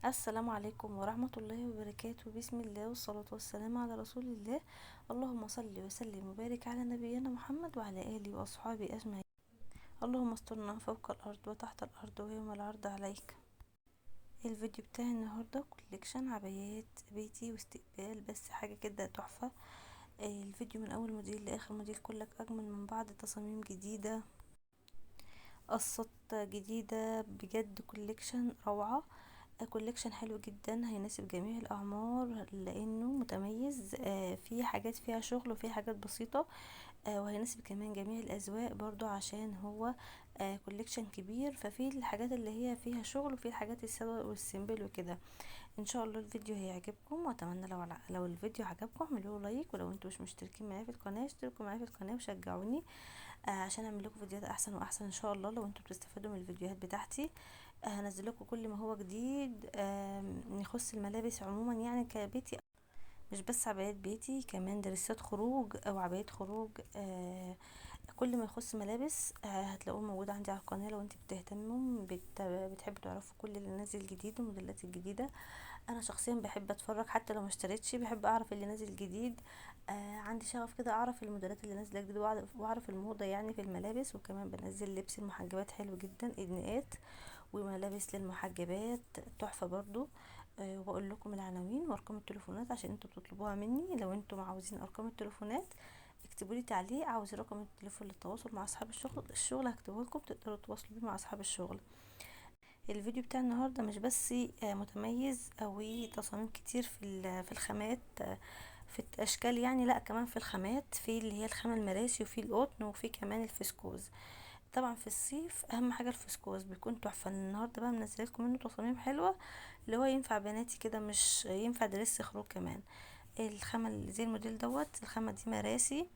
السلام عليكم ورحمة الله وبركاته. بسم الله والصلاة والسلام على رسول الله. اللهم صل وسلم وبارك على نبينا محمد وعلى آله وأصحابه أجمعين. اللهم استرنا فوق الأرض وتحت الأرض ويوم العرض عليك. الفيديو بتاعي النهاردة كوليكشن عبايات بيتي واستقبال، بس حاجة كده تحفة. الفيديو من أول موديل لآخر موديل كلك أجمل من بعض، تصاميم جديدة، قصات جديدة، بجد كوليكشن روعة. كوليكشن حلو جدا، هيناسب جميع الاعمار لانه متميز. في حاجات فيها شغل وفي حاجات بسيطة. وهيناسب كمان جميع الاذواق برضو عشان هو كوليكشن كبير، ففي الحاجات اللي هي فيها شغل وفي الحاجات السادة والسيمبل وكده. ان شاء الله الفيديو هيعجبكم، واتمنى لو الفيديو عجبكم اعملوا لايك، ولو انتوا مش مشتركين معايا في القناه اشتركوا معايا في القناه وشجعوني عشان اعمل لكم فيديوهات احسن واحسن ان شاء الله. لو انتوا بتستفادوا من الفيديوهات بتاعتي هنزل لكم كل ما هو جديد يخص الملابس عموما، يعني كبيتي، مش بس عبايات بيتي، كمان دريسات خروج او عبايات خروج. كل ما يخص ملابس هتلاقوه موجود عندي على القناه. لو انت بتهتموا بتحبوا تعرفوا كل اللي نازل جديد والموديلات الجديده، انا شخصيا بحب اتفرج حتى لو ما اشتريتش، بحب اعرف اللي نازل جديد. عندي شغف كده اعرف الموديلات اللي نازله جديد، واعرف الموضه يعني في الملابس. وكمان بنزل لبس المحجبات حلو جدا، ادنيات وملابس للمحجبات تحفه برضو. وبقول لكم العناوين وارقام التليفونات عشان انتوا بتطلبوها مني. لو انتوا عاوزين ارقام التليفونات اكتبوا لي تعليق، عاوزين رقم التليفون للتواصل مع اصحاب الشغل هكتبه لكم، تقدروا تتواصلوا بيه مع اصحاب الشغل. الفيديو بتاع النهارده مش بس متميز او تصاميم كتير في الخامات، في الاشكال يعني، لا كمان في الخامات، في اللي هي الخامه المراسي وفي القطن وفي كمان الفسكوز. طبعا في الصيف اهم حاجه الفسكوز بيكون تحفه. النهارده بقى منزله لكم منه تصاميم حلوه، اللي هو ينفع بناتي كده، مش ينفع دريس خروج كمان. الخامه اللي زي الموديل دوت، الخامه دي مراسي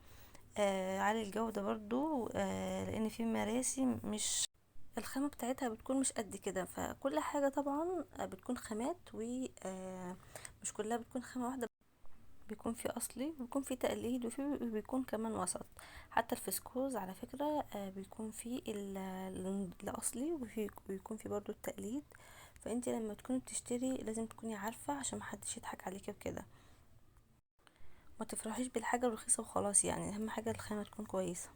عالي الجوده برضو، لان في مراسي مش الخامة بتاعتها بتكون مش قد كده، فكل حاجة طبعا بتكون خامات، و مش كلها بتكون خامة واحدة، بيكون في اصلي وبيكون في تقليد وفي بيكون كمان وسط. حتى الفسكوز على فكرة بيكون في الاصلي وفي بيكون في برضو التقليد. فانت لما تكوني بتشتري لازم تكوني عارفة عشان محدش يضحك عليكي وكده. ما تفرحيش بالحاجة الرخيصة وخلاص، يعني اهم حاجة الخامة تكون كويسة.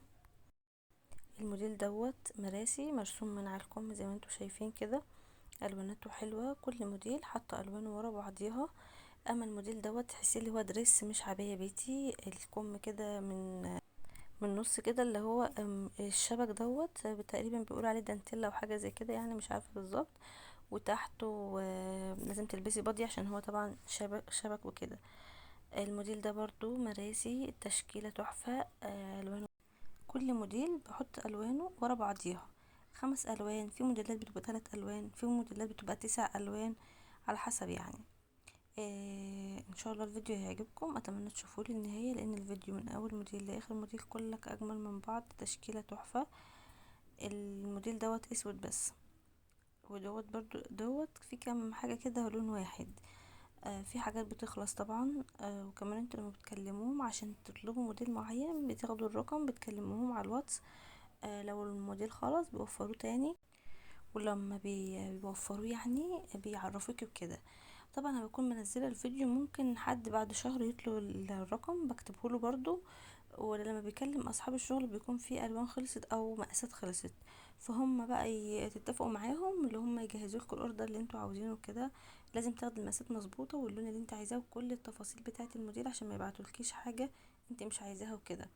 الموديل دوت مراسي مرسوم من على الكم زي ما انتوا شايفين كده، الواناته حلوه، كل موديل حاطه الوانه ورا بعضيها. اما الموديل دوت تحسي اللي هو دريس مش عبايه بيتي، الكم كده من النص كده، اللي هو الشبك دوت تقريبا بيقول عليه دانتيلا او حاجه زي كده، يعني مش عارفه بالظبط. وتحته لازم تلبسي بادي عشان هو طبعا شبك وكده. الموديل ده برضو مراسي، التشكيله تحفه، الوانه كل موديل بحط الوانه ورا بعضيها، 5 الوان، في موديلات بتبقى 3 الوان، في موديلات بتبقى 9 الوان، على حسب يعني. ان شاء الله الفيديو هيعجبكم، اتمنى تشوفوه للنهايه لان الفيديو من اول موديل لاخر موديل كلك اجمل من بعض، تشكيله تحفه. الموديل دوت اسود بس، ودوت برضو دوت في كام حاجه كده لون واحد. في حاجات بتخلص طبعا. وكمان انتوا لما بتكلموهم عشان تطلبوا موديل معين بتاخدوا الرقم بتكلموهم على الواتس. لو الموديل خلص بيوفروه تاني، ولما بيوفروه يعني بيعرفوك بكده. طبعا انا بكون منزله الفيديو، ممكن حد بعد شهر يطلب الرقم بكتبه له برضو. ولما بيكلم اصحاب الشغل بيكون في الوان خلصت او مقاسات خلصت، فهم بقى تتفقوا معاهم اللي هم يجهزوا لكم الاوردر اللي انتوا عاوزينه كده. لازم تاخدي المقاسات مظبوطه واللون اللي انت عايزاه وكل التفاصيل بتاعه الموديل عشان ما يبعتولكيش حاجه انت مش عايزاها وكده.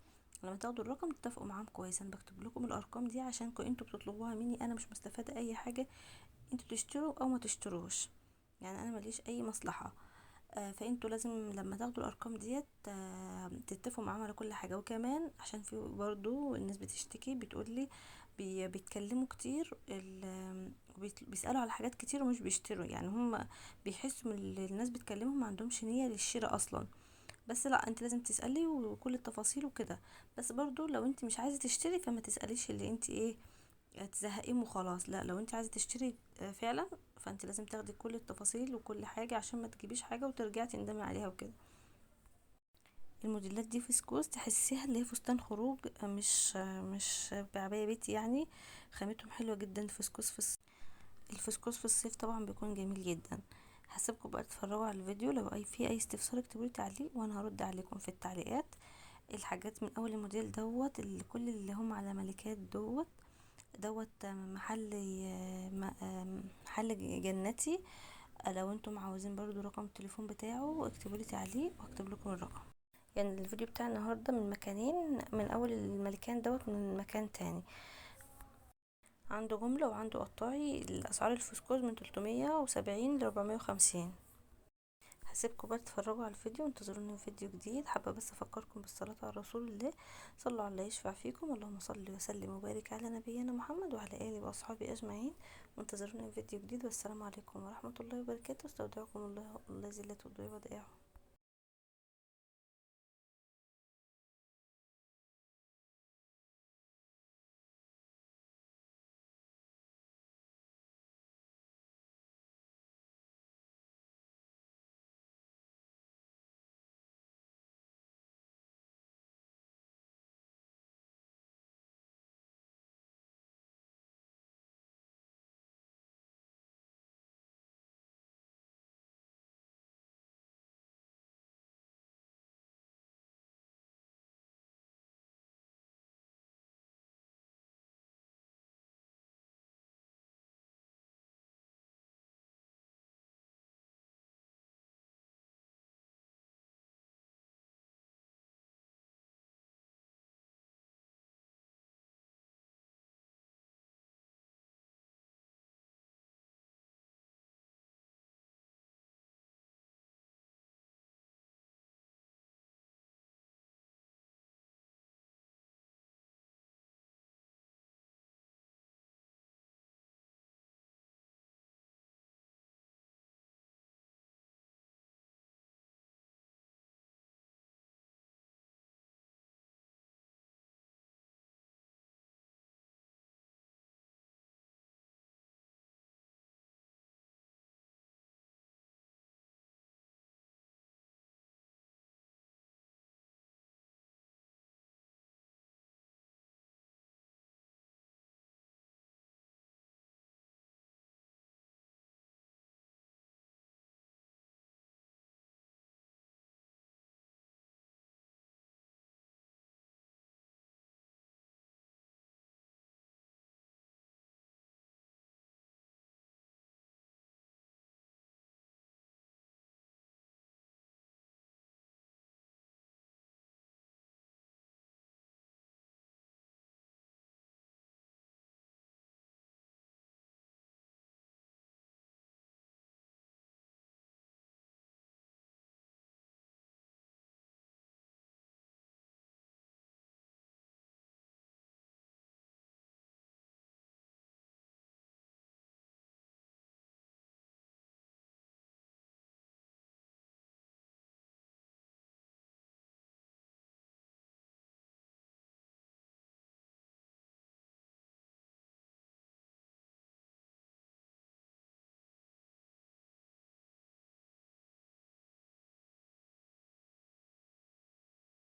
لما تاخدوا الرقم تتفقوا معاهم كويس. انا بكتب لكم الارقام دي عشان انتوا بتطلبوها مني، انا مش مستفاده اي حاجه، انتوا تشتروا او ما تشتروش، يعني انا ماليش اي مصلحه. فانتوا لازم لما تاخدوا الارقام ديت تتفقوا معاهم على كل حاجه. وكمان عشان في برضو الناس بتشتكي بتقولي بيتكلموا كتير، بيسالوا على حاجات كتير ومش بيشتروا، يعني هم بيحسوا من اللي الناس بتكلمهم ما عندهمش نيه للشراء اصلا. بس لا، انت لازم تسالي وكل التفاصيل وكده. بس برضو لو انت مش عايزه تشتري فما تساليش اللي انت ايه تزهقيهم وخلاص. لا، لو انت عايزه تشتري فعلا فانت لازم تاخدي كل التفاصيل وكل حاجه عشان ما تجيبيش حاجه وترجعي تندمي عليها وكده. الموديلات دي فسكوس تحسيها اللي هي فستان خروج، مش بعباية بيتي يعني. خامتهم حلوه جدا. الفسكوس في الصيف طبعا بيكون جميل جدا. هسيبكم بقى تتفرجوا على الفيديو، لو في اي استفسار اكتبولي تعليق وانا هرد عليكم في التعليقات. الحاجات من اول الموديل دوت، كل اللي هم على ملكات دوت محل جنتي. لو انتم عاوزين برضو رقم التليفون بتاعه اكتبولي تعليق وهكتب لكم الرقم. يعني الفيديو بتاع النهارده من مكانين، من اول المكان دوت من مكان تاني. عنده جملة وعنده قطاعي. الاسعار الفسكوز من 370 ل 450. هسيبكم بقى تتفرجوا على الفيديو وانتظروني في فيديو جديد. حابه بس افكركم بالصلاه على رسول الله. صلوا على الله يشفع فيكم. اللهم صل وسلم وبارك على نبينا محمد وعلى اله واصحابه اجمعين. وانتظروني في فيديو جديد، والسلام عليكم ورحمه الله وبركاته. استودعكم الله الذي لا تضيع ودائعه.